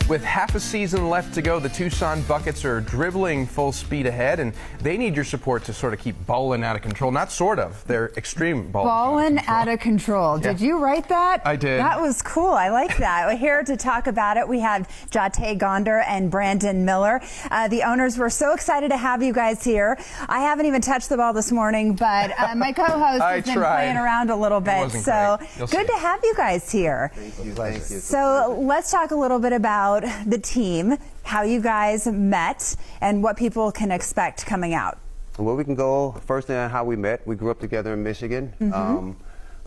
With half a season left to go, the Tucson Buckets are dribbling full speed ahead, and they need your support to sort of keep ballin' out of control. Not sort of, they're extreme ballin' out of control. Yeah. Did you write that? I did. That was cool. I like that. We're here to talk about it. We have Jate Gonder and Brandon Miller. The owners were so excited to have you guys here. I haven't even touched the ball this morning, but my co-host has been playing around a little bit. So good to have you guys here. Thank you. Thank you. So let's talk a little bit about the team, how you guys met, and what people can expect coming out. Well, we can go first thing on how we met. We grew up together in Michigan.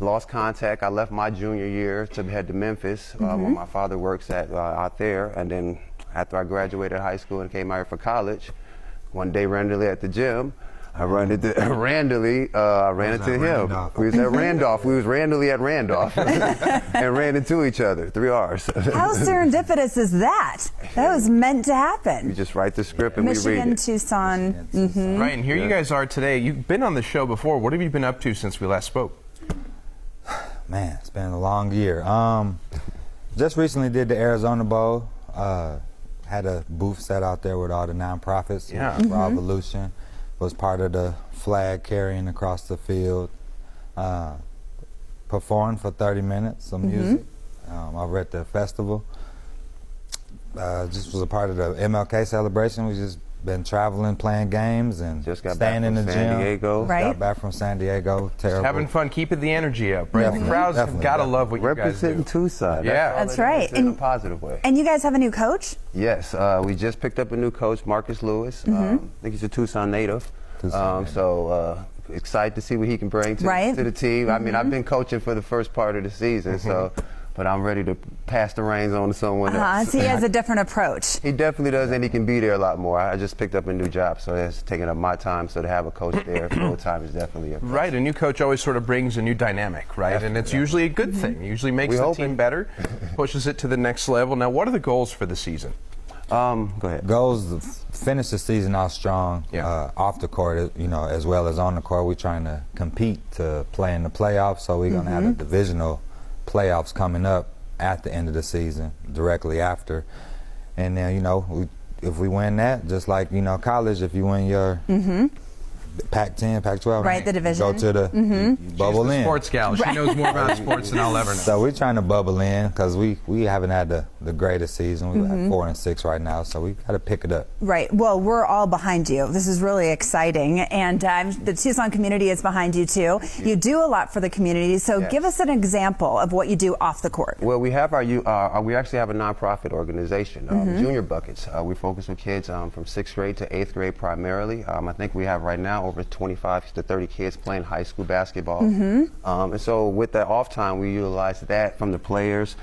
Lost contact. I left my junior year to head to Memphis, where my father works at out there. And then after I graduated high school and came out here for college, one day randomly at the gym, I ran into him. We was at Randolph. We was randomly at Randolph and ran into each other. 3 R's. How serendipitous is that? That was meant to happen. You just write the script and Michigan, we read it. Tucson. Right, and here you guys are today. You've been on the show before. What have you been up to since we last spoke? Man, it's been a long year. Just recently did the Arizona Bowl. Had a booth set out there with all the nonprofits. Yeah. Raw Evolution was part of the flag carrying across the field. Performed for 30 minutes, some music. Over at the festival. Just was a part of the MLK celebration. We just been traveling, playing games, and Just got staying back in from the San gym. Diego. Right. Got back from San Diego. Terrible. Having fun, keeping the energy up, right? Definitely, The crowds have definitely, got to definitely. love what you guys do. Representing Tucson. Yeah. That's right. In a positive way. And you guys have a new coach? Yes, we just picked up a new coach, Marcus Lewis. I think he's a Tucson native. So excited to see what he can bring to the team. I mean, I've been coaching for the first part of the season, but I'm ready to pass the reins on to someone else. So he has a different approach. He definitely does, and he can be there a lot more. I just picked up a new job, so that's taking up my time. So to have a coach there full time is definitely a plus. Right, a new coach always sort of brings a new dynamic, right? And it's usually a good thing. It usually makes the team better, pushes it to the next level. Now, what are the goals for the season? Go ahead. Goals to finish the season off strong, off the court, you know, as well as on the court. We're trying to compete to play in the playoffs, so we're going to have a divisional playoffs coming up at the end of the season, directly after. And then, you know, if we win that, just like, you know, college, if you win your Pac-10, Pac-12, Right, the division. go to the bubble She's the in. sports gal. She knows more about sports than I'll ever know. So we're trying to bubble in because we haven't had the greatest season. We're at 4-6 right now, so we got to pick it up. Right. Well, we're all behind you. This is really exciting. And the Tucson community is behind you, too. You do a lot for the community. So give us an example of what you do off the court. Well, we have we actually have a nonprofit organization, Junior Buckets. We focus with kids from 6th grade to 8th grade primarily. I think we have right now over 25 to 30 kids playing high school basketball. And so with that off time, we utilize that from the players,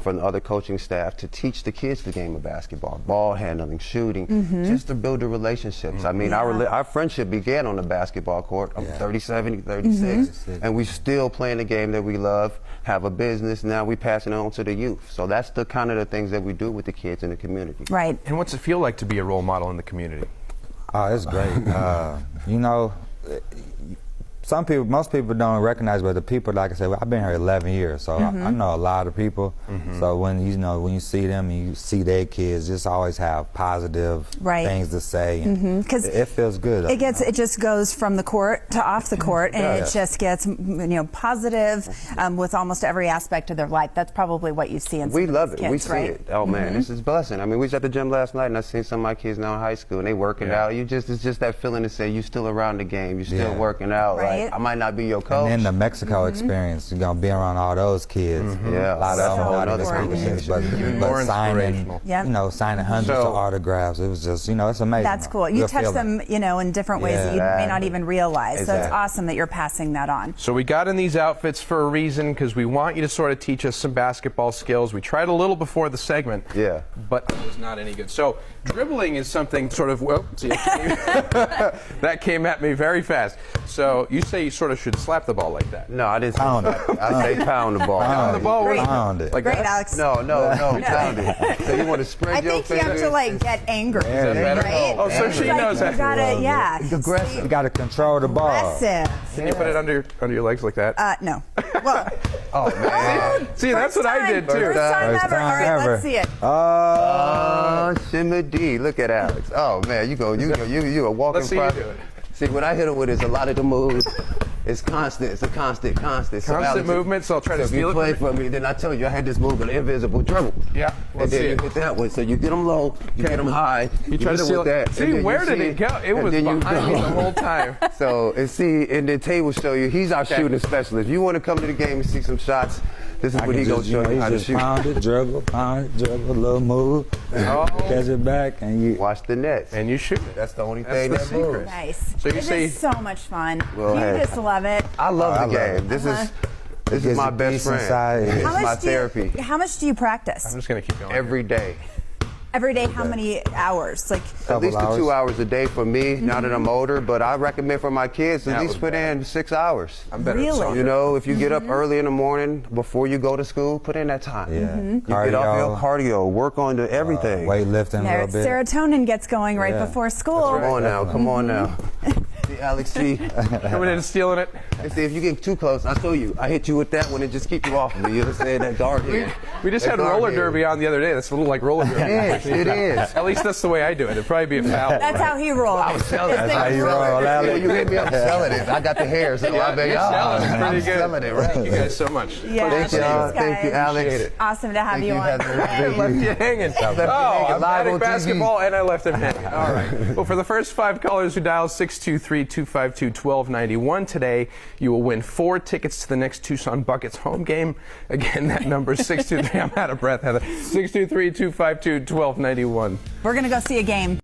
from the other coaching staff to teach the kids the game of basketball, ball handling, shooting, just to build the relationships. I mean, our friendship began on the basketball court. I'm 37, 36, and we still playing the game that we love, have a business. Now we passing it on to the youth. So that's the kind of the things that we do with the kids in the community. Right. And what's it feel like to be a role model in the community? Oh, it's great. You know, most people don't recognize, but the people, like I said, I've been here 11 years, so I know a lot of people. So when you see them and you see their kids, just always have positive things to say. And it feels good. It just goes from the court to off the court, and it just gets positive with almost every aspect of their life. That's probably what you see in some We of love these it. kids, We see right? it. Oh man, this is a blessing. I mean, we was at the gym last night, and I seen some of my kids now in high school, and they working out. It's just that feeling to say you still around the game, you still working out. Right. Like, I might not be your coach. And then the Mexico experience, you're gonna be around all those kids. Yeah, A lot that's of a whole them other not conversation. More but signing, inspirational. signing hundreds of autographs. It was just, it's amazing. That's cool. You touch them, in different ways that you may not even realize. So it's awesome that you're passing that on. So we got in these outfits for a reason, because we want you to sort of teach us some basketball skills. We tried a little before the segment, but it was not any good. So dribbling is something sort of, that came at me very fast. So you say you sort of should slap the ball like that. No, I didn't say Pound that. it. I say pound the ball. Pound the ball. Great. Pound it. Like Great, that? Alex. No, pound it. So you want to spread I your think you have fingers? to like get angry, There you better? right? Oh, so she It's like knows you that. gotta, yeah. aggressive. You got to control the ball. Aggressive. Can you put it under your legs like that? No. Well, Oh man. See, that's what I did too. First time First ever. time All right, ever. let's see it. Shimmy D. Look at Alex. Oh man, you a walking Let's see you prophet. do it. See, what I hit him with is a lot of the moves. It's constant. It's a constant. So Constant Alex, movement, so I'll try to if steal you it play from for me, then I told you I had this move, an invisible dribble. Yeah, And let's then see you it. hit that one. So you get them low, you get them high. You try hit to 'em steal with it. that. See, and then you where did see it go? It and was then you behind me go. the whole time. So, and see, and the tape will show you, he's our shooting specialist. If you want to come to the game and see some shots, this is I what can he's going to just, show you how to just shoot. pound it, dribble, little move, catch it back, and you. Watch the nets. And you shoot it. That's the only That's thing the that secret. moves. Nice. So you This say- is so much fun. Well, you hey. just love it. I love I the love game. it. This is Gets my the best beast friend. inside. It's How my much do you- therapy. How much do you practice? I'm just gonna keep going. Every day. Every day, how many hours? Like, At least Couple 2 hours a day for me, now that I'm older, but I recommend for my kids at That least was put bad. in 6 hours. I'm better Really? at soccer. You know, if you get up early in the morning before you go to school, put in that time. Yeah. You get off your cardio, work on the everything. Weightlifting their a little bit. serotonin gets going right Yeah. before school. Come on now, come on now. See, Alex G. Coming in and stealing it. And see, if you get too close, I show you. I hit you with that one and just keep you off of me. You understand that guard hand. We just That had guard roller hand. derby on the other day. That's a little like roller derby. It is, it is. At least that's the way I do it. It'd probably be a foul. That's how he rolls. I was selling it. His how thing- you roll, Alex. When you hit me, I'm selling it. I got the hair, so I bet You're selling it. I'm Pretty good. selling it, right? Thank you guys so much. Yeah, Thank you, thanks, thank you, guys. Alex. Appreciate it. Awesome to have Thank you you, on. Heather. I Thank left you. you hanging. you hanging I'm live batting on TV. basketball and I left him hanging. All right. Well, for the first 5 callers who dial 623-252-1291 today, you will win 4 tickets to the next Tucson Buckets home game. Again, that number is 623. I'm out of breath, Heather. 623-252-1291. We're going to go see a game.